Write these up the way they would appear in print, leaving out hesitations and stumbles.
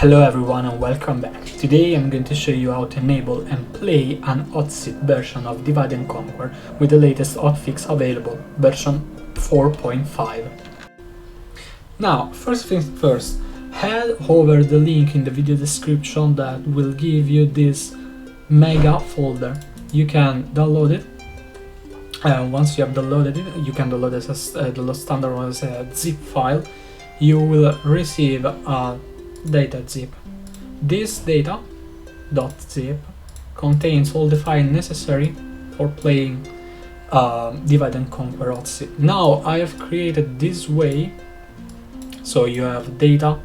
Hello everyone and welcome back. Today I'm going to show you how to enable and play an Hotseat version of Divide and Conquer with the latest hotfix available, version 4.5. Now, first things first, head over the link in the video description that will give you this mega folder. You can download it, and once you have downloaded it, you can download it as the standard one as a zip file. You will receive a data zip. This data.zip contains all the files necessary for playing Divide and Conquer Hotseat. Now I have created this way, so you have data,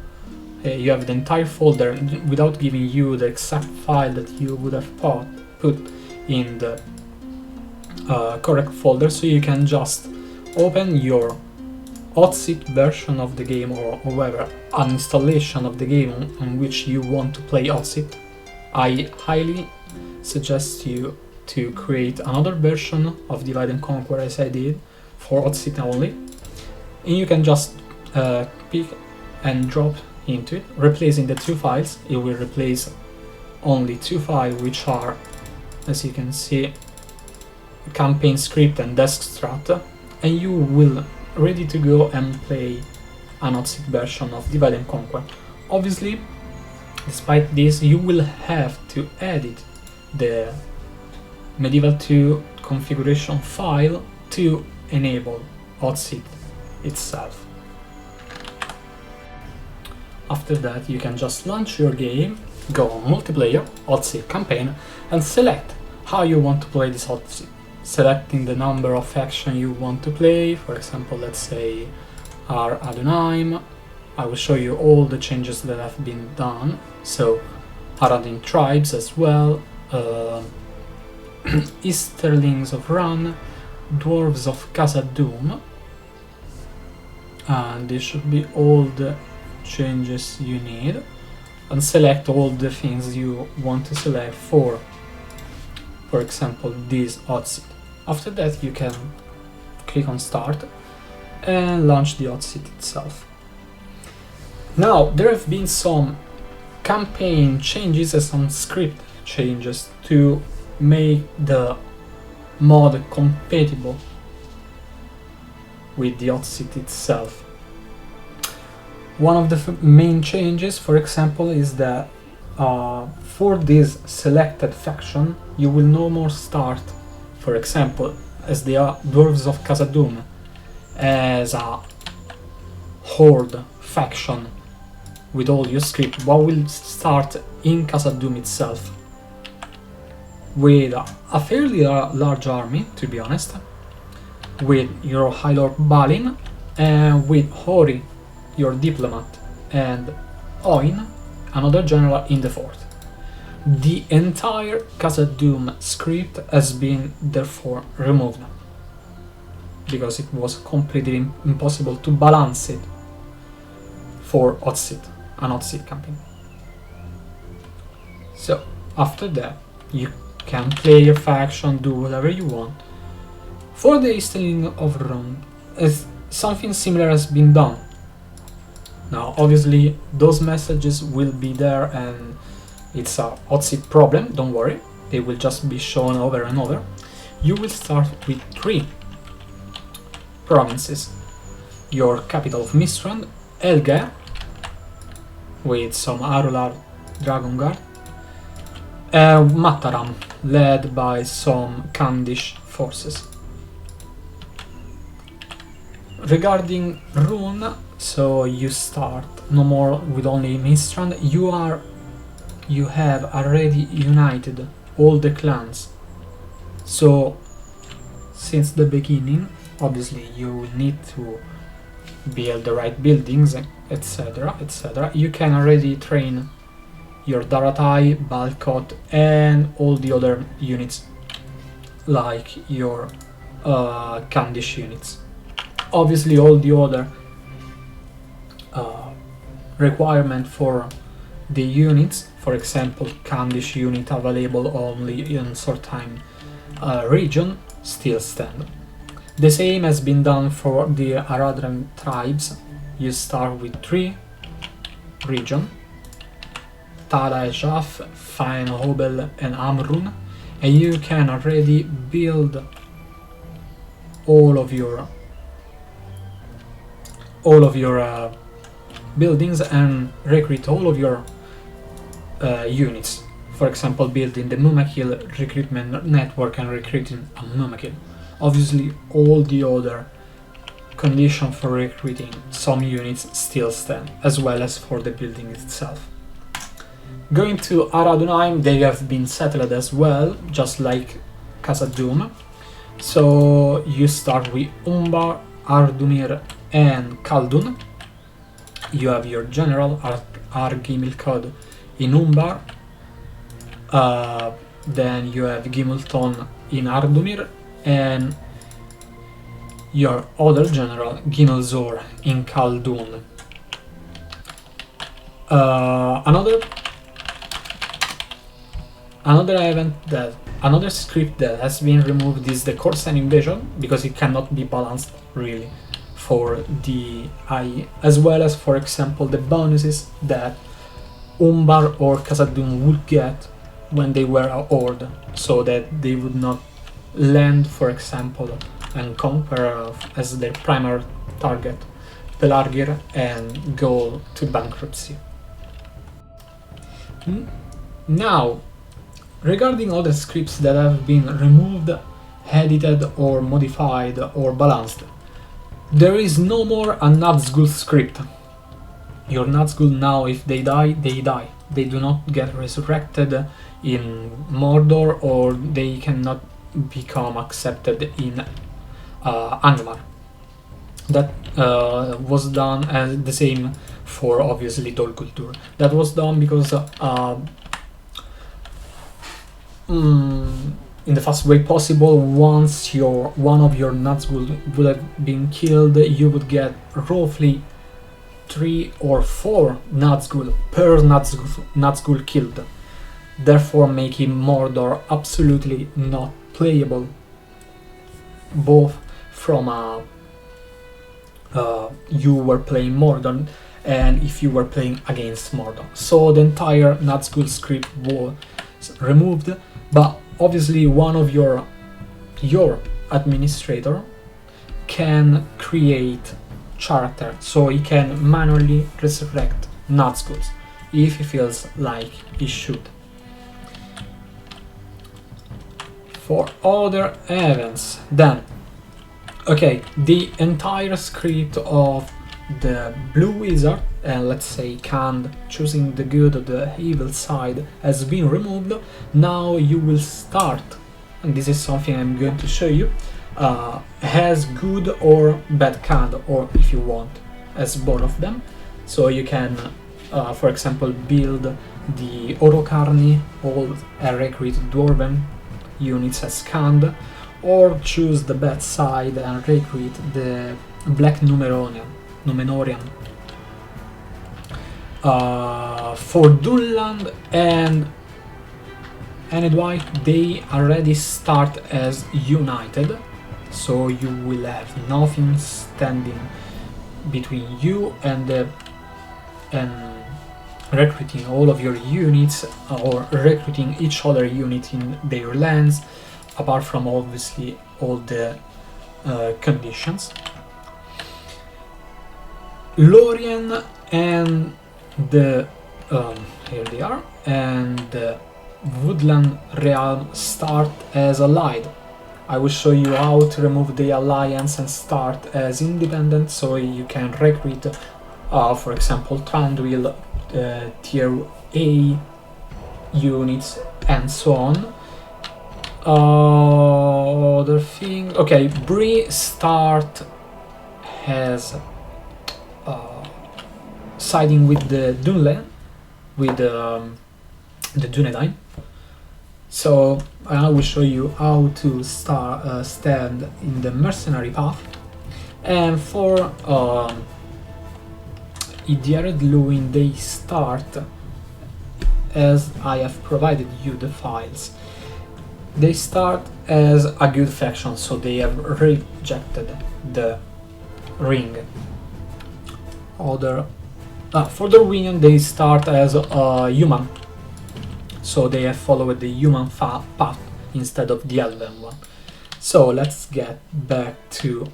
you have the entire folder without giving you the exact file that you would have put in the correct folder, so you can just open your Hotseat version of the game or whatever, an installation of the game on which you want to play Hotseat. I highly suggest you to create another version of Divide and Conquer as I did for Hotseat only, and you can just pick and drop into it, replacing the two files. It will replace only two files, which are, as you can see, campaign script and desk strat, and you will ready to go and play an Hotseat version of Divide and Conquer. Obviously, despite this, you will have to edit the Medieval 2 configuration file to enable Hotseat itself. After that, you can just launch your game, go on multiplayer, Hotseat campaign, and select how you want to play this Hotseat. Selecting the number of factions you want to play, for example, let's say are Adonai. I will show you all the changes that have been done, so adding tribes as well, Easterlings of Ran, Dwarves of Khazad-dûm, and this should be all the changes you need, and select all the things you want to select for example, this Hotseat. After that, you can click on Start and launch the Hotseat itself. Now, there have been some campaign changes and some script changes to make the mod compatible with the Hotseat itself. One of the main changes, for example, is that for this selected faction, you will no more start, for example, as the Dwarves of Khazad-dûm, as a horde faction with all your script, but will start in Khazad-dûm itself with a fairly large army, to be honest, with your High Lord Balin, and with Hori, your diplomat, and Oin, another general in the fort. The entire Khazad-dûm script has been therefore removed, because it was completely impossible to balance it for Hotseat, an Hotseat campaign. So after that, you can play your faction, do whatever you want. For the Easterling of Ran, something similar has been done. Now, obviously, those messages will be there, and it's a Hotseat problem, don't worry, they will just be shown over and over. You will start with 3 provinces: your capital of Mistrand, Elgaer, with some Arular Dragon Guard, Mataram, led by some Khandish forces. Regarding Rune, so you start no more with only Mistrand. You have already united all the clans, so since the beginning, obviously you need to build the right buildings, etc, etc. You can already train your Daratai, Balkot, and all the other units, like your Khandish units. Obviously, all the other requirement for the units, for example, Khandish unit available only in certain region, still stand. The same has been done for the Aradran tribes. You start with 3 regions, Tada Ejaf, Fine Hobel and Amrun, and you can already build all of your buildings and recruit all of your units. For example, building the Mumakil recruitment network and recruiting a Mumakil. Obviously, all the other conditions for recruiting some units still stand, as well as for the building itself. Going to Aradunheim, they have been settled as well, just like Khazad-dûm. So you start with Umbar, Ardumir and Khaldun. You have your general Ar-Gimilkod in Umbar. Then you have Gimulton in Ardumir, and your other general Gimulzor in Khaldun. Another script that has been removed is the Corsan Invasion, because it cannot be balanced really for the IE, as well as, for example, the bonuses that Umbar or Khazad-dûm would get when they were a horde, so that they would not land, for example, and conquer as their primary target Pelargir and go to bankruptcy. Now, regarding other scripts that have been removed, edited or modified or balanced, there is no more a Nazgul script. Your Nazgul now, if they die, they die. They do not get resurrected in Mordor, or they cannot become accepted in Angmar. That was done as the same for, obviously, Dol Guldur. That was done because in the fastest way possible, once one of your Nazgul would have been killed, you would get roughly 3 or 4 Nazgul per Nazgul killed, therefore making Mordor absolutely not playable, both from you were playing Mordor and if you were playing against Mordor. So the entire Nazgul script was removed, but obviously one of your administrator can create character, so he can manually resurrect Nazguls if he feels like he should. For other events, then, okay, the entire script of the Blue Wizard, and let's say Khand choosing the good or the evil side, has been removed. Now you will start, and this is something I'm going to show you, has good or bad Khand, or if you want, as both of them. So you can, for example, build the Orokarni, all recruit Dwarven units as Khand, or choose the bad side and recruit the Black Numenorian. For Dunland and Enedwai, they already start as united, so you will have nothing standing between you and recruiting all of your units or recruiting each other unit in their lands, apart from obviously all the conditions. Lorien and the here they are, and the Woodland Realm start as allied. I will show you how to remove the alliance and start as independent, so you can recruit, for example, Thranduil, tier A units, and so on. Other thing, okay, Bree start has siding with the Dunle, with the Dunedain. So I will show you how to stand in the mercenary path. And for Idiared Luin, they start as I have provided you the files. They start as a good faction, so they have rejected the ring. For the Wingen, they start as a human so they have followed the human path instead of the elven one. So let's get back to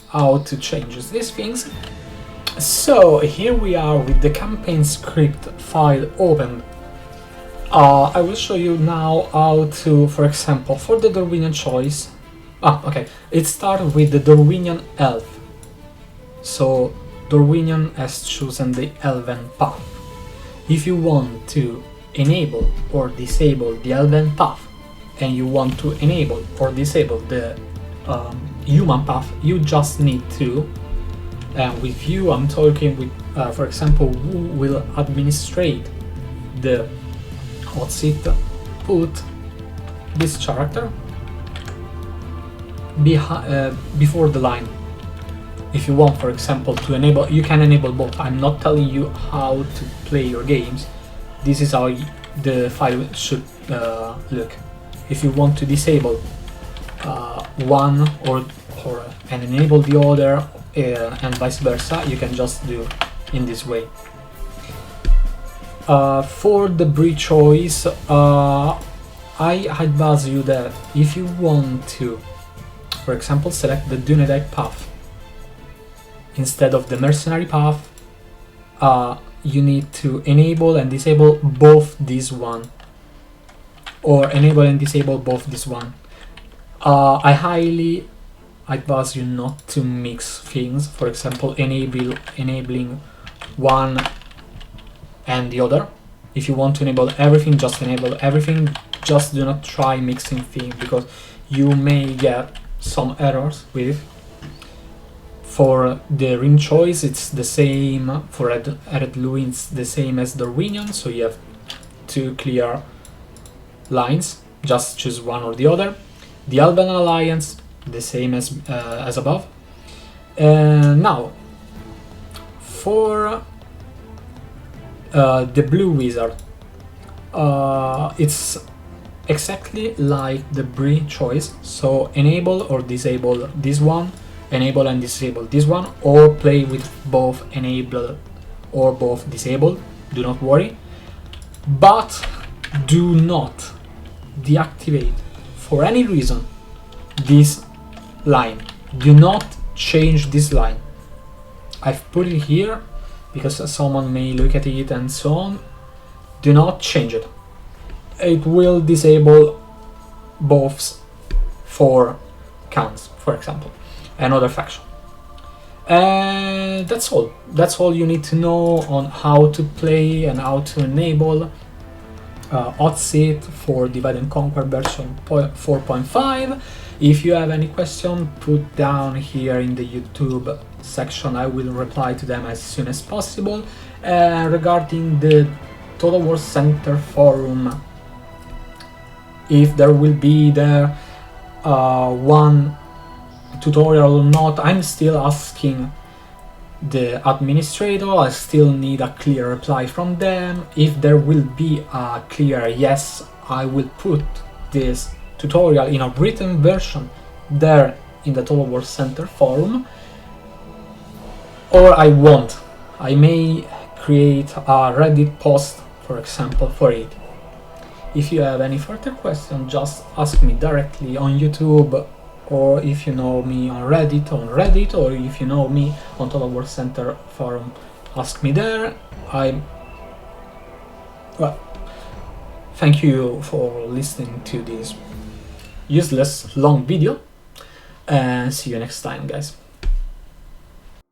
how to change these things. So here we are with the campaign script file open. I will show you now how to, for example, for the Darwinian choice. Okay, it started with the Darwinian elf. So Darwinian has chosen the elven path. If you want to enable or disable the elven path, and you want to enable or disable the human path, you just need to, with you I'm talking with, for example, who will administrate the Hotseat, put this character before the line. If you want, for example, to enable, you can enable both. I'm not telling you how to play your games. This is how the file should look. If you want to disable one and enable the other, and vice versa, you can just do in this way. For the breed choice, I advise you that if you want to, for example, select the Dunedin path instead of the mercenary path, you need to enable and disable both this one, or enable and disable both this one. I highly advise you not to mix things, for example, enabling one and the other. If you want to enable everything, just enable everything. Just do not try mixing things, because you may get some errors with it. For the ring choice, it's the same. For Red Louis, it's the same as the Darwinian, so you have two clear lines. Just choose one or the other. The Elven Alliance, the same as above. Now, for the Blue Wizard, it's exactly like the breed choice. So enable or disable this one. Enable and disable this one, or play with both enable or both disable, do not worry. But do not deactivate for any reason this line. Do not change this line. I've put it here because someone may look at it and so on. Do not change it. It will disable both for counts, for example, another faction. And that's all. That's all you need to know on how to play and how to enable Hotseat for Divide and Conquer version 4.5. If you have any question, put down here in the YouTube section. I will reply to them as soon as possible. Regarding the Total War Center forum, if there will be there one tutorial or not, I'm still asking the administrator. I still need a clear reply from them. If there will be a clear yes, I will put this tutorial in a written version there in the Total War Center forum, or I won't. I may create a Reddit post, for example, for it. If you have any further questions, just ask me directly on YouTube, or if you know me on Reddit, or if you know me on Total War Center forum, ask me there. Well, thank you for listening to this useless long video, and see you next time, guys.